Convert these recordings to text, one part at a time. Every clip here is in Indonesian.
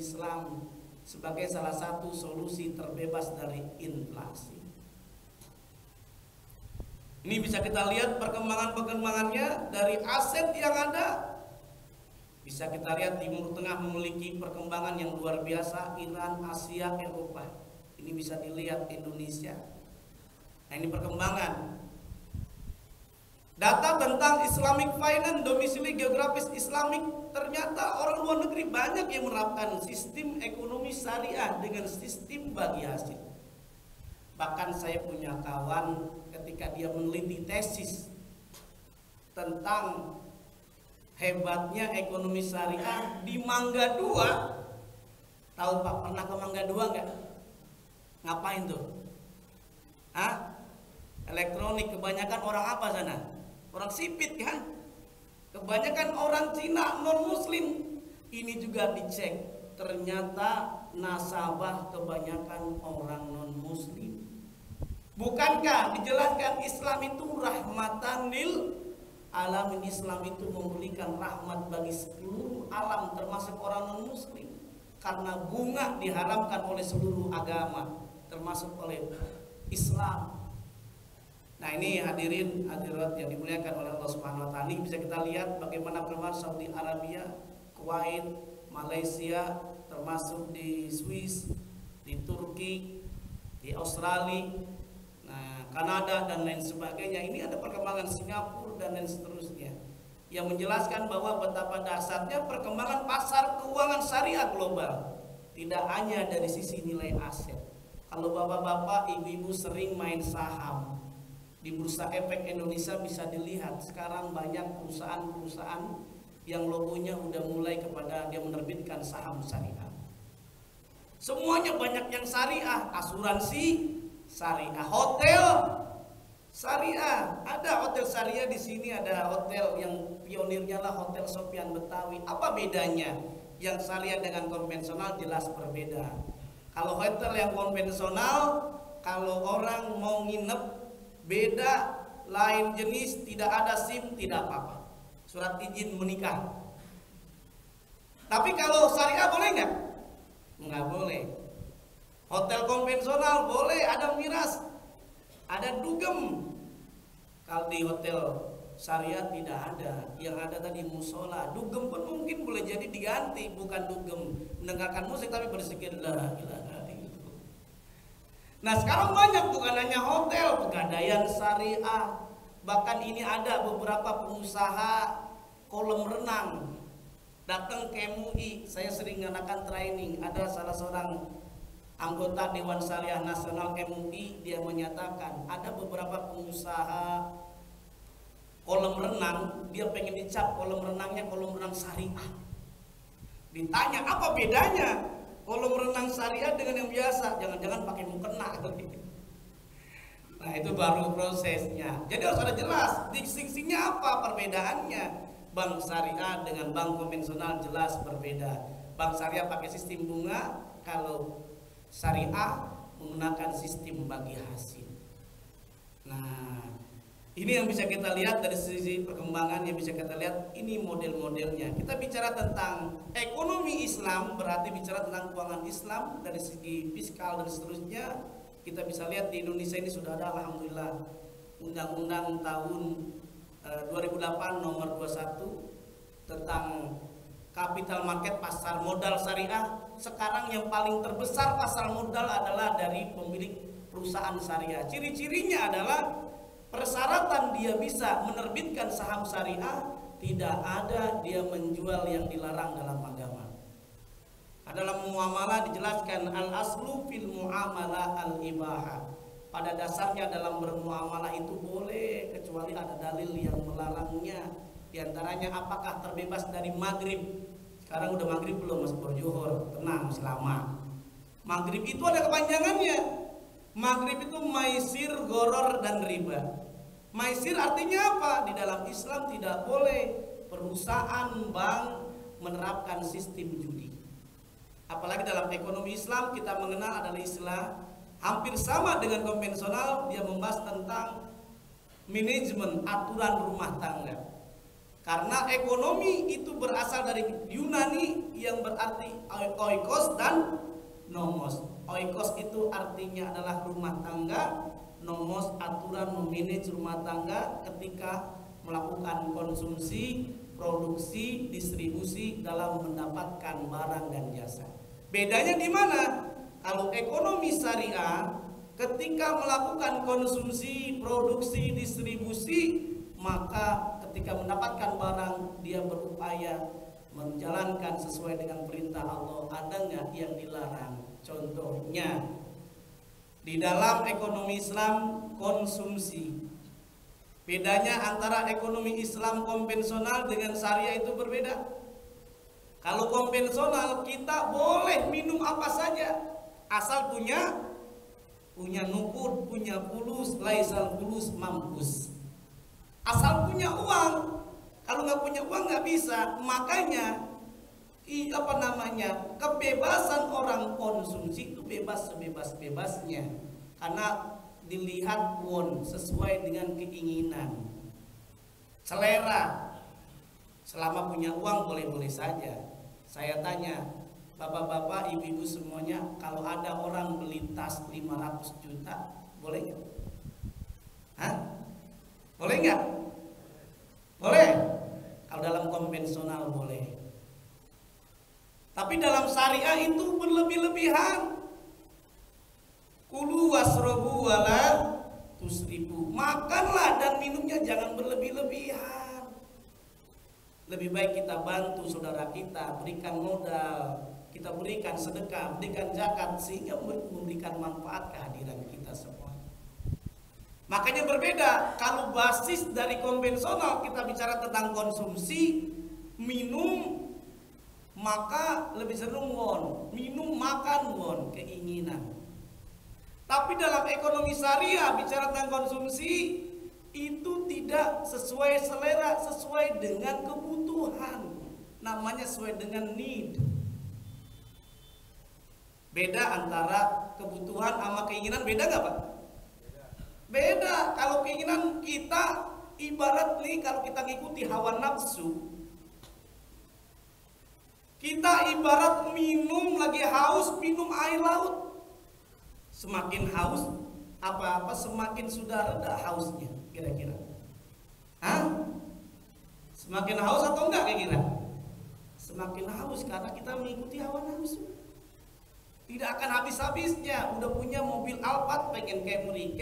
Islam sebagai salah satu solusi terbebas dari inflasi. Ini bisa kita lihat perkembangannya dari aset yang ada. Bisa kita lihat Timur Tengah memiliki perkembangan yang luar biasa, Iran, Asia, Eropa. Ini bisa dilihat Indonesia. Nah, ini perkembangan. Data tentang Islamic Finance, domisili geografis Islamik, ternyata orang luar negeri banyak yang menerapkan sistem ekonomi syariah dengan sistem bagi hasil. Bahkan saya punya kawan ketika dia meneliti tesis tentang hebatnya ekonomi syariah di Mangga 2. Tahu Pak, pernah ke Mangga 2 enggak? Ngapain tuh? Hah? Elektronik. Kebanyakan orang apa sana? Orang sipit kan? Kebanyakan orang Cina non muslim. Ini juga dicek, ternyata nasabah kebanyakan orang non muslim. Bukankah dijelaskan Islam itu rahmatan lil alamin? Islam itu memberikan rahmat bagi seluruh alam termasuk orang non muslim. Karena bunga diharamkan oleh seluruh agama termasuk oleh Islam. Nah, ini hadirin hadirat yang dimuliakan oleh Allah Subhanahu wa taala. Ini bisa kita lihat bagaimana perkembangan Saudi Arabia, Kuwait, Malaysia, termasuk di Swiss, di Turki, di Australia, nah, Kanada dan lain sebagainya. Ini ada perkembangan Singapura dan lain seterusnya yang menjelaskan bahwa betapa dahsyatnya perkembangan pasar keuangan syariah global. Tidak hanya dari sisi nilai aset. Kalau bapak-bapak, ibu-ibu sering main saham di Bursa Efek Indonesia, bisa dilihat sekarang banyak perusahaan-perusahaan yang logonya udah mulai kepada dia menerbitkan saham syariah. Semuanya banyak yang syariah, asuransi syariah, hotel syariah. Ada hotel syariah di sini, ada hotel yang pionirnya lah Hotel Sofian Betawi. Apa bedanya? Yang syariah dengan konvensional jelas berbeda. Kalau hotel yang konvensional, kalau orang mau nginep beda, lain jenis, tidak ada SIM, tidak apa-apa, surat izin menikah. Tapi kalau syariah boleh nggak? Nggak boleh. Hotel konvensional boleh, ada miras, ada dugem. Kalau di hotel syariah tidak ada. Yang ada tadi musola. Dugem pun mungkin boleh jadi diganti, bukan dugem mendengarkan musik tapi berzikir la ilaha illallah. Nah, sekarang banyak, bukan hanya hotel, pegadaian syariah. Bahkan ini ada beberapa pengusaha kolam renang datang ke MUI. Saya sering mengadakan training. Ada salah seorang anggota Dewan Syariah Nasional MUI, dia menyatakan ada beberapa pengusaha kolam renang, dia pengen dicap kolam renangnya kolam renang syariah. Ditanya apa bedanya kolam renang syariah dengan yang biasa? Jangan-jangan pakai mukena. Nah, itu baru prosesnya. Jadi harus ada jelas distinksinya apa perbedaannya. Bank syariah dengan bank konvensional jelas berbeda. Bank syariah pakai sistem bunga, kalau syariah menggunakan sistem bagi hasil. Nah, ini yang bisa kita lihat dari sisi perkembangan, yang bisa kita lihat ini model-modelnya. Kita bicara tentang ekonomi Islam, berarti bicara tentang keuangan Islam dari segi fiskal dan seterusnya. Kita bisa lihat di Indonesia ini sudah ada alhamdulillah undang-undang tahun 2008 nomor 21 tentang capital market, pasar modal syariah. Sekarang yang paling terbesar pasar modal adalah dari pemilik perusahaan syariah. Ciri-cirinya adalah persyaratan dia bisa menerbitkan saham syariah, tidak ada dia menjual yang dilarang dalam agama. Dalam muamalah dijelaskan al-aslu fil muamalah al-ibahah. Pada dasarnya dalam bermuamalah itu boleh, kecuali ada dalil yang melarangnya. Di antaranya apakah terbebas dari maghrib. Sekarang udah maghrib belum, masih berjuhur, tenang, masih lama. Maghrib itu ada kepanjangannya. Maghrib itu maisir, goror, dan riba. Maisir artinya apa? Di dalam Islam tidak boleh perusahaan bank menerapkan sistem judi. Apalagi dalam ekonomi Islam kita mengenal adalah istilah hampir sama dengan konvensional. Dia membahas tentang manajemen aturan rumah tangga. Karena ekonomi itu berasal dari Yunani yang berarti oikos dan nomos. Oikos itu artinya adalah rumah tangga, nomos aturan memanage rumah tangga ketika melakukan konsumsi, produksi, distribusi dalam mendapatkan barang dan jasa. Bedanya di mana? Kalau ekonomi syariah ketika melakukan konsumsi, produksi, distribusi, maka ketika mendapatkan barang dia berupaya menjalankan sesuai dengan perintah Allah. Ada nggak yang dilarang? Contohnya di dalam ekonomi Islam konsumsi. Bedanya antara ekonomi Islam konvensional dengan syariah itu berbeda. Kalau konvensional kita boleh minum apa saja asal punya nukud, punya fulus, laisal fulus mampus. Asal punya uang. Kalau nggak punya uang nggak bisa. Makanya kebebasan orang konsumsi itu bebas sebebas-bebasnya. Karena dilihat sesuai dengan keinginan, selera. Selama punya uang boleh-boleh saja. Saya tanya bapak-bapak, ibu-ibu semuanya, kalau ada orang beli tas 500 juta boleh nggak? Hah? Boleh nggak? Boleh. Kalau dalam konvensional boleh. Tapi dalam syariah itu berlebih-lebihan. Kulu wasrobu wala tusribu. Makanlah dan minumnya jangan berlebih-lebihan. Lebih baik kita bantu saudara kita, berikan modal, kita berikan sedekah, berikan zakat, sehingga memberikan manfaat kehadiran kita semua. Makanya berbeda. Kalau basis dari konvensional kita bicara tentang konsumsi, minum, maka lebih cenderung minum, makan keinginan. Tapi dalam ekonomi syariah bicara tentang konsumsi itu tidak sesuai selera, sesuai dengan kebutuhan. Namanya sesuai dengan need. Beda antara kebutuhan sama keinginan, beda nggak Pak? Beda. Kalau keinginan kita ibarat nih, kalau kita ngikuti hawa nafsu, kita ibarat minum lagi haus, minum air laut. Semakin haus, apa-apa semakin sudah reda hausnya, kira-kira. Hah? Semakin haus atau enggak kira-kira? Semakin haus karena kita mengikuti hawa nafsu. Tidak akan habis-habisnya. Udah punya mobil Alphard, pengen Camry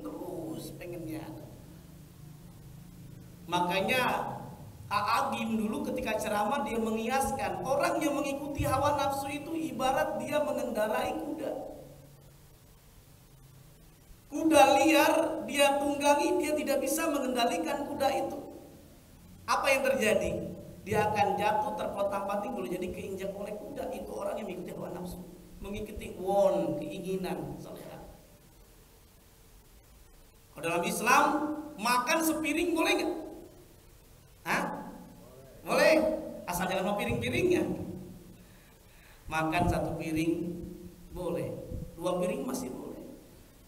terus pengennya. Makanya A'agim dulu ketika ceramah dia mengiaskan orang yang mengikuti hawa nafsu itu ibarat dia mengendarai kuda. Kuda liar dia tunggangi, dia tidak bisa mengendalikan kuda itu. Apa yang terjadi? Dia akan jatuh, terpontang-panting, boleh jadi keinjak oleh kuda. Itu orang yang mengikuti hawa nafsu, mengikuti keinginan, selera. Kalau dalam Islam makan sepiring boleh nggak? Hah? Boleh, asal jangan mau piring-piringnya. Makan satu piring boleh, 2 piring masih boleh.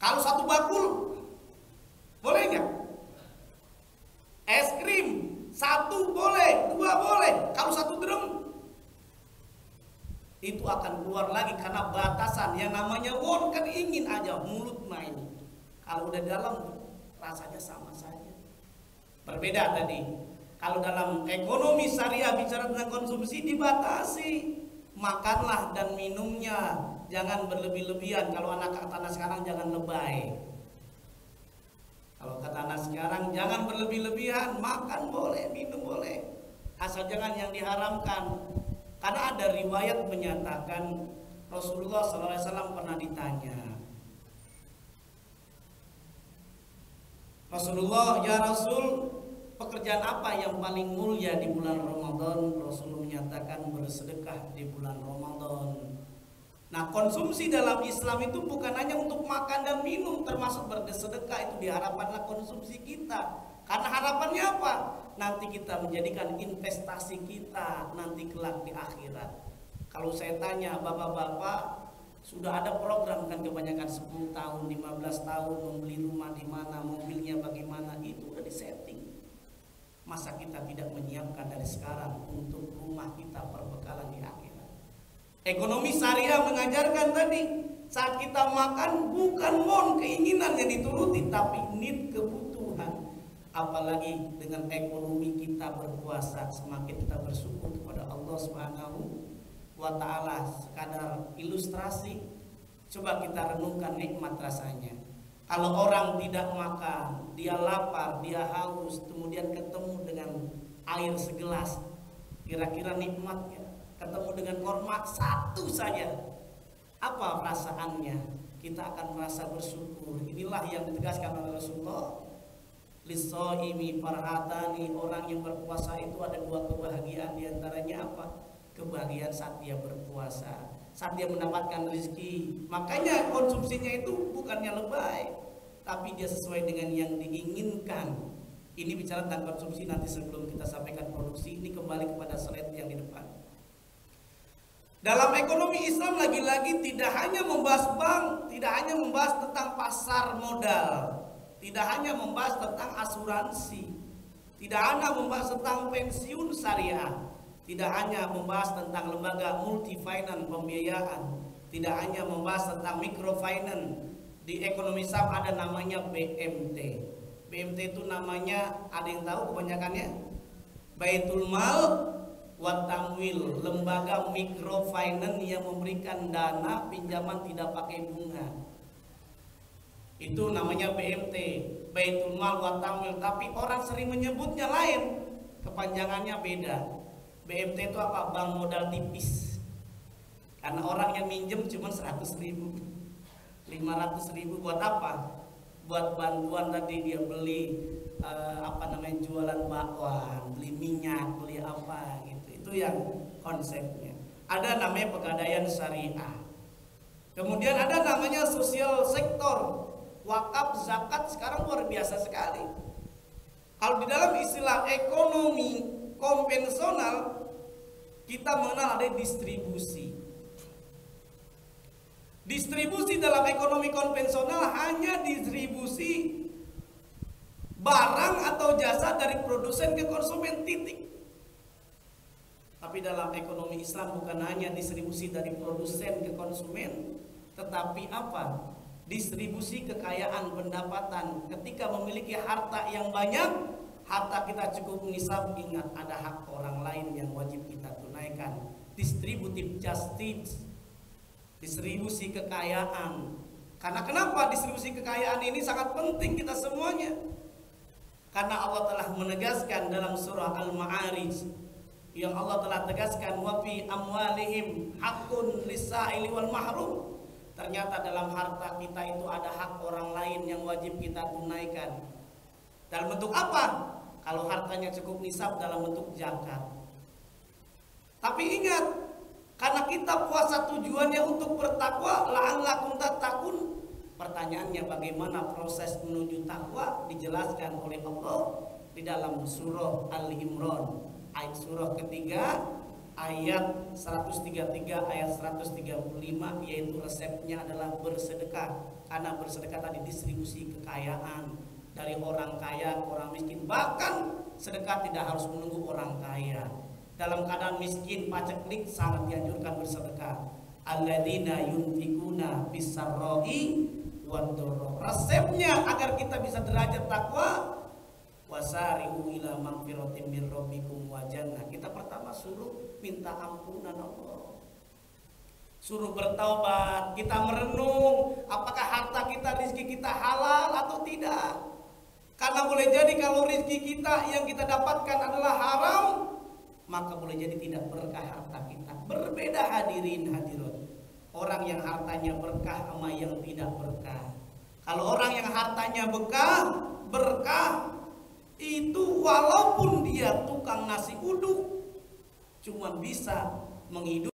Kalau 1 bakul boleh nggak? Es krim 1 boleh, 2 boleh. Kalau 1 drum itu akan keluar lagi karena batasan. Yang namanya kan ingin aja, mulut main. Kalau udah dalam rasanya sama saja. Berbeda tadi. Kalau dalam ekonomi syariah bicara tentang konsumsi dibatasi. Makanlah dan minumnya jangan berlebih-lebihan. Kalau anak kata anak sekarang jangan lebay. Kalau kata anak sekarang jangan berlebih-lebihan. Makan boleh, minum boleh, asal jangan yang diharamkan. Karena ada riwayat menyatakan Rasulullah SAW pernah ditanya, Rasulullah, ya Rasul, pekerjaan apa yang paling mulia di bulan Ramadan? Rasul menyatakan bersedekah di bulan Ramadan. Nah, konsumsi dalam Islam itu bukan hanya untuk makan dan minum, termasuk bersedekah. Itu diharapkanlah konsumsi kita. Karena harapannya apa? Nanti kita menjadikan investasi kita nanti kelak di akhirat. Kalau saya tanya bapak-bapak, sudah ada program kan kebanyakan 10 tahun, 15 tahun membeli rumah di mana, mobilnya bagaimana, itu udah disetting. Masa kita tidak menyiapkan dari sekarang untuk rumah kita perbekalan di akhirat? Ekonomi syariah mengajarkan tadi, saat kita makan bukan keinginan yang dituruti, tapi need, kebutuhan. Apalagi dengan ekonomi kita berpuasa, semakin kita bersyukur kepada Allah Subhanahu wa ta'ala. Sekadar ilustrasi, coba kita renungkan nikmat rasanya. Kalau orang tidak makan, dia lapar, dia haus, kemudian ketemu dengan air segelas, kira-kira nikmatnya. Ketemu dengan kurma satu saja, apa perasaannya? Kita akan merasa bersyukur. Inilah yang ditegaskan oleh Rasulullah. Lis-shaimi farhatani, orang yang berpuasa itu ada dua kebahagiaan. Di antaranya apa? Kebahagiaan saat dia berpuasa, saat dia mendapatkan rezeki. Makanya konsumsinya itu bukannya lebay, tapi dia sesuai dengan yang diinginkan. Ini bicara tentang konsumsi, nanti sebelum kita sampaikan produksi, ini kembali kepada slide yang di depan. Dalam ekonomi Islam lagi-lagi tidak hanya membahas bank, tidak hanya membahas tentang pasar modal, tidak hanya membahas tentang asuransi, tidak hanya membahas tentang pensiun syariah, tidak hanya membahas tentang lembaga multifinance pembiayaan, tidak hanya membahas tentang microfinance. Di ekonomi Islam ada namanya BMT. BMT itu namanya, ada yang tahu kebanyakannya? Baitul Mal wa Tamwil, lembaga microfinance yang memberikan dana pinjaman tidak pakai bunga. Itu namanya BMT, Baitul Mal wa Tamwil. Tapi orang sering menyebutnya lain, kepanjangannya beda. BMT itu apa? Bank modal tipis. Karena orang yang minjem cuma 100.000, 500.000 buat apa? Buat bantuan tadi, dia beli jualan bakwan, beli minyak, beli apa gitu. Itu yang konsepnya. Ada namanya pegadaian syariah. Kemudian ada namanya sosial sektor, wakaf, zakat, sekarang luar biasa sekali. Kalau di dalam istilah ekonomi konvensional, kita mengenal ada distribusi. Distribusi dalam ekonomi konvensional hanya distribusi barang atau jasa dari produsen ke konsumen, titik. Tapi dalam ekonomi Islam bukan hanya distribusi dari produsen ke konsumen, tetapi apa? Distribusi kekayaan, pendapatan. Ketika memiliki harta yang banyak, harta kita cukup nisab, ingat ada hak orang lain yang wajib kita tunaikan. Distributive justice, distribusi kekayaan. Karena kenapa distribusi kekayaan ini sangat penting kita semuanya? Karena Allah telah menegaskan dalam surah Al-Ma'arij, yang Allah telah tegaskan, wa fi amwalihim haqqun lis-sa'ili wal mahrum. Ternyata dalam harta kita itu ada hak orang lain yang wajib kita tunaikan. Dalam bentuk apa? Kalau hartanya cukup nisab, dalam bentuk zakat. Tapi ingat, karena kita puasa tujuannya untuk bertakwa, la'allakum tattaqun. Pertanyaannya bagaimana proses menuju takwa? Dijelaskan oleh Allah di dalam surah Al-Imran, ayat surah ketiga, ayat 133, ayat 135, yaitu resepnya adalah bersedekah. Karena bersedekah tadi distribusi kekayaan dari orang kaya ke orang miskin. Bahkan sedekah tidak harus menunggu orang kaya. Dalam keadaan miskin, paceklik, sangat dianjurkan bersedekah. Alladzina yunfikuna bisarra'i wadh-dharra. Resepnya agar kita bisa derajat takwa, wasari'u ila magfiratin min rabbikum wa jannah. Kita pertama suruh minta ampunan Allah, suruh bertaubat, kita merenung apakah harta kita, rezeki kita halal atau tidak. Karena boleh jadi kalau rezeki kita yang kita dapatkan adalah haram, maka boleh jadi tidak berkah harta kita. Berbeda hadirin hadirat, orang yang hartanya berkah sama yang tidak berkah. Kalau orang yang hartanya berkah itu walaupun dia tukang nasi uduk, cuma bisa menghidupi